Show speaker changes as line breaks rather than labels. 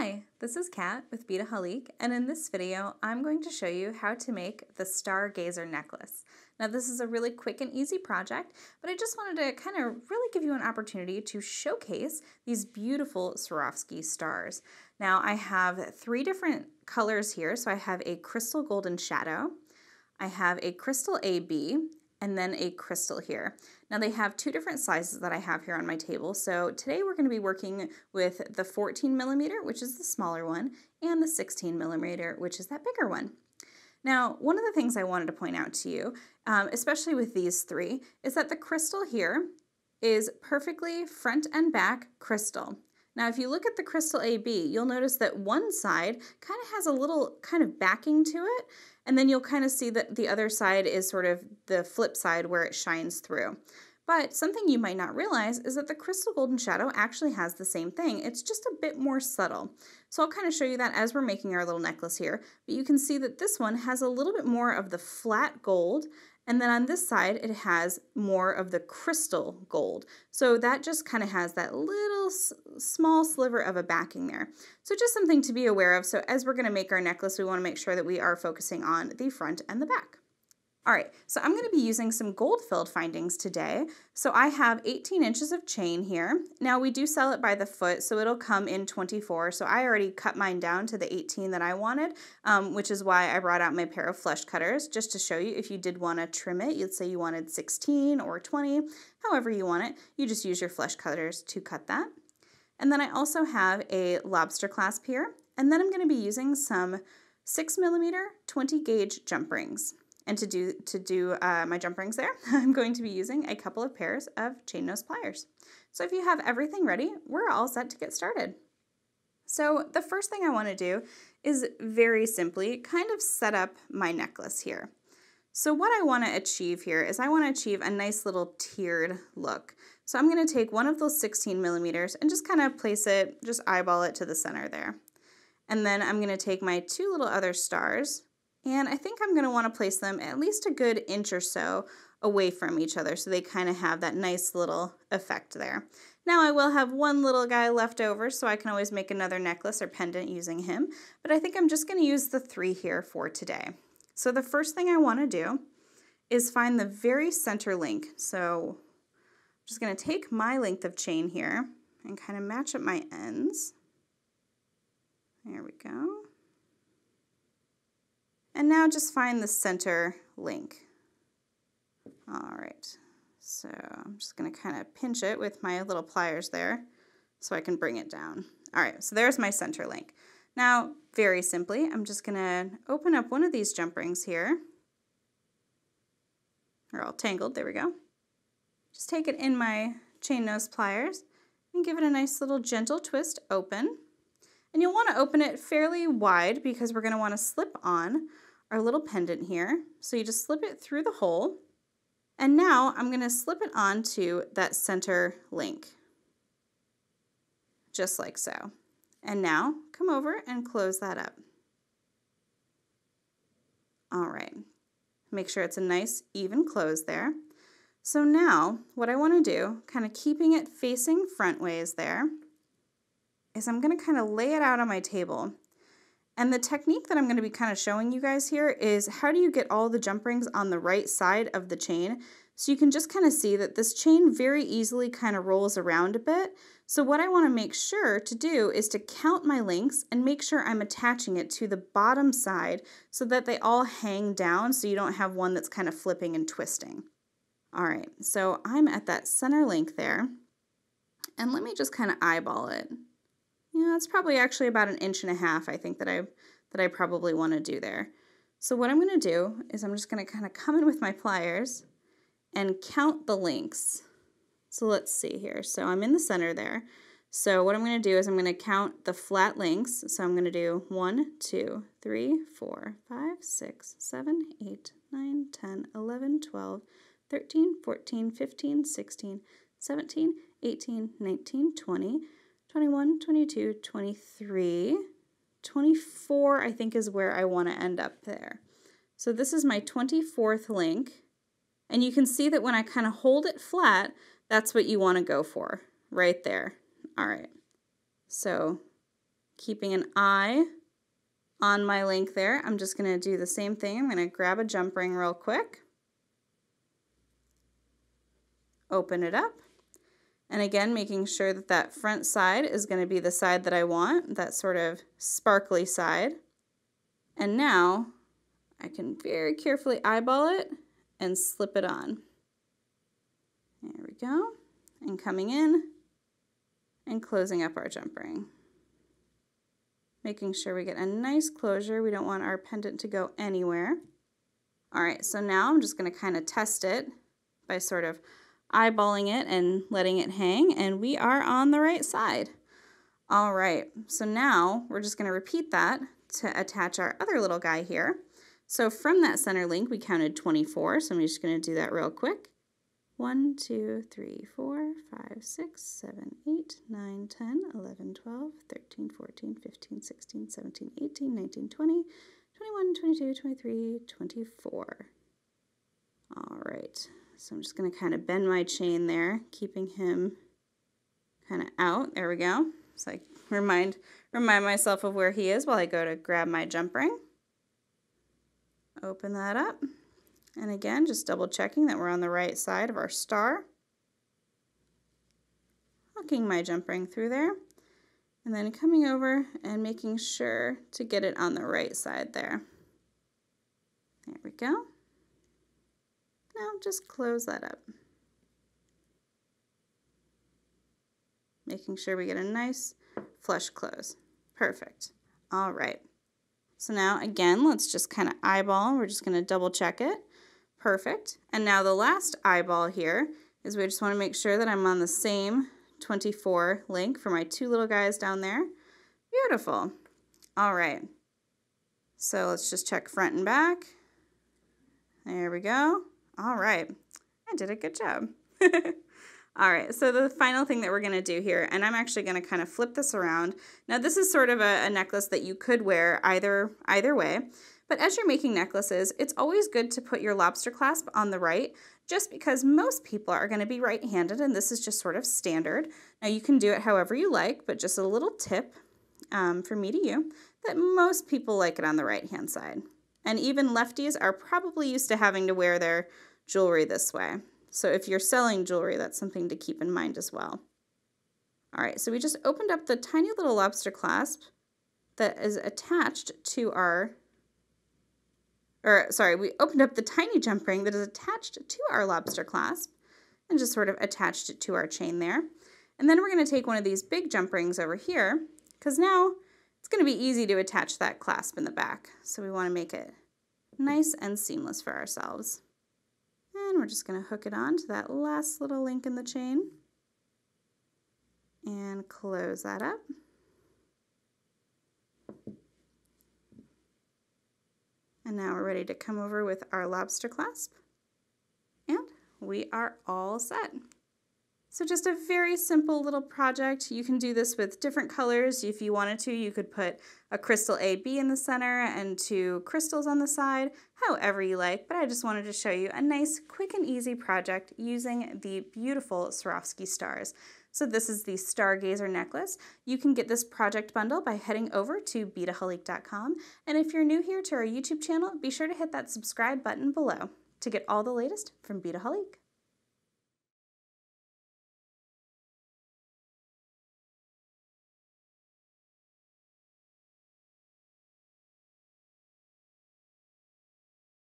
Hi, this is Kat with Beadaholique, and in this video I'm going to show you how to make the Stargazer Necklace. Now this is a really quick and easy project, but I just wanted to kind of really give you an opportunity to showcase these beautiful Swarovski stars. Now I have three different colors here, so I have a crystal golden shadow, I have a crystal AB, and then a crystal here. Now they have two different sizes that I have here on my table. So today we're going to be working with the 14 millimeter, which is the smaller one, and the 16 millimeter, which is that bigger one. Now, one of the things I wanted to point out to you, especially with these three, is that the crystal here is perfectly front and back crystal. Now, if you look at the crystal AB, you'll notice that one side kind of has a little kind of backing to it, and then you'll kind of see that the other side is sort of the flip side where it shines through. But something you might not realize is that the crystal golden shadow actually has the same thing. It's just a bit more subtle. So I'll kind of show you that as we're making our little necklace here. But you can see that this one has a little bit more of the flat gold, and then on this side it has more of the crystal gold. So that just kind of has that little small sliver of a backing there. So just something to be aware of. So as we're going to make our necklace, we want to make sure that we are focusing on the front and the back. All right, so I'm going to be using some gold-filled findings today. So I have 18 inches of chain here. Now we do sell it by the foot, so it'll come in 24. So I already cut mine down to the 18 that I wanted, which is why I brought out my pair of flush cutters, just to show you if you did want to trim it. You'd say you wanted 16 or 20, however you want it. You just use your flush cutters to cut that. And then I also have a lobster clasp here. And then I'm going to be using some 6 millimeter 20 gauge jump rings. And to do my jump rings there, I'm going to be using a couple of pairs of chain nose pliers. So if you have everything ready, we're all set to get started. So the first thing I want to do is very simply kind of set up my necklace here. So what I want to achieve here is I want to achieve a nice little tiered look. So I'm going to take one of those 16 millimeters and just kind of place it, just eyeball it to the center there. And then I'm going to take my two little other stars, and I think I'm going to want to place them at least a good inch or so away from each other so they kind of have that nice little effect there. Now I will have one little guy left over, so I can always make another necklace or pendant using him, but I think I'm just going to use the three here for today. So the first thing I want to do is find the very center link. So I'm just going to take my length of chain here and kind of match up my ends. There we go. And now just find the center link. All right, so I'm just gonna kind of pinch it with my little pliers there so I can bring it down. All right, so there's my center link. Now, very simply, I'm just gonna open up one of these jump rings here. They're all tangled, there we go. Just take it in my chain nose pliers and give it a nice little gentle twist open. And you'll wanna open it fairly wide because we're gonna wanna slip on our little pendant here. So you just slip it through the hole. And now I'm going to slip it onto that center link. Just like so. And now come over and close that up. All right. Make sure it's a nice even close there. So now what I want to do, kind of keeping it facing front ways there, is I'm going to kind of lay it out on my table. And the technique that I'm going to be kind of showing you guys here is how do you get all the jump rings on the right side of the chain. So you can just kind of see that this chain very easily kind of rolls around a bit. So what I want to make sure to do is to count my links and make sure I'm attaching it to the bottom side so that they all hang down so you don't have one that's kind of flipping and twisting. All right, so I'm at that center link there. And let me just kind of eyeball it. Yeah, it's probably actually about 1.5 inches, I think, that I probably want to do there. So what I'm going to do is I'm just going to kind of come in with my pliers and count the links. So let's see here. So I'm in the center there. So what I'm going to do is I'm going to count the flat links. So I'm going to do 1, 2, 3, 4, 5, 6, 7, 8, 9, 10, 11, 12, 13, 14, 15, 16, 17, 18, 19, 20, 21, 22, 23, 24 I think is where I want to end up there. So this is my 24th link, and you can see that when I kind of hold it flat, that's what you want to go for, right there. All right, so keeping an eye on my link there. I'm just going to do the same thing. I'm going to grab a jump ring real quick, open it up, and again making sure that that front side is going to be the side that I want, that sort of sparkly side. And now I can very carefully eyeball it and slip it on. There we go. And coming in and closing up our jump ring. Making sure we get a nice closure. We don't want our pendant to go anywhere. All right, so now I'm just going to kind of test it by sort of eyeballing it and letting it hang, and we are on the right side. All right, so now we're just going to repeat that to attach our other little guy here. So from that center link, we counted 24, so I'm just going to do that real quick. 1, 2, 3, 4, 5, 6, 7, 8, 9, 10, 11, 12, 13, 14, 15, 16, 17, 18, 19, 20, 21, 22, 23, 24. All right, so I'm just going to kind of bend my chain there, keeping him kind of out. There we go. So I remind myself of where he is while I go to grab my jump ring. Open that up. And again, just double checking that we're on the right side of our star. Hooking my jump ring through there. And then coming over and making sure to get it on the right side there. There we go. Now just close that up. Making sure we get a nice flush close. Perfect. All right. So now again, let's just kind of eyeball. We're just going to double check it. Perfect. And now the last eyeball here is we just want to make sure that I'm on the same 24 link for my two little guys down there. Beautiful. All right. So let's just check front and back. There we go. All right. I did a good job. All right, so the final thing that we're going to do here, and I'm actually going to kind of flip this around. Now this is sort of a necklace that you could wear either way, but as you're making necklaces, it's always good to put your lobster clasp on the right, just because most people are going to be right-handed, and this is just sort of standard. Now you can do it however you like, but just a little tip from me to you, that most people like it on the right-hand side. And even lefties are probably used to having to wear their jewelry this way. So if you're selling jewelry, that's something to keep in mind as well. All right, so we just opened up the tiny little lobster clasp that is attached to our, we opened up the tiny jump ring that is attached to our lobster clasp and just sort of attached it to our chain there. And then we're going to take one of these big jump rings over here, because now it's going to be easy to attach that clasp in the back. So we want to make it nice and seamless for ourselves. And we're just going to hook it on to that last little link in the chain and close that up. And now we're ready to come over with our lobster clasp, and we are all set. So just a very simple little project. You can do this with different colors. If you wanted to, you could put a crystal AB in the center and two crystals on the side, however you like, but I just wanted to show you a nice, quick and easy project using the beautiful Swarovski stars. So this is the Stargazer Necklace. You can get this project bundle by heading over to Beadaholique.com, and if you're new here to our YouTube channel, be sure to hit that subscribe button below to get all the latest from Beadaholique.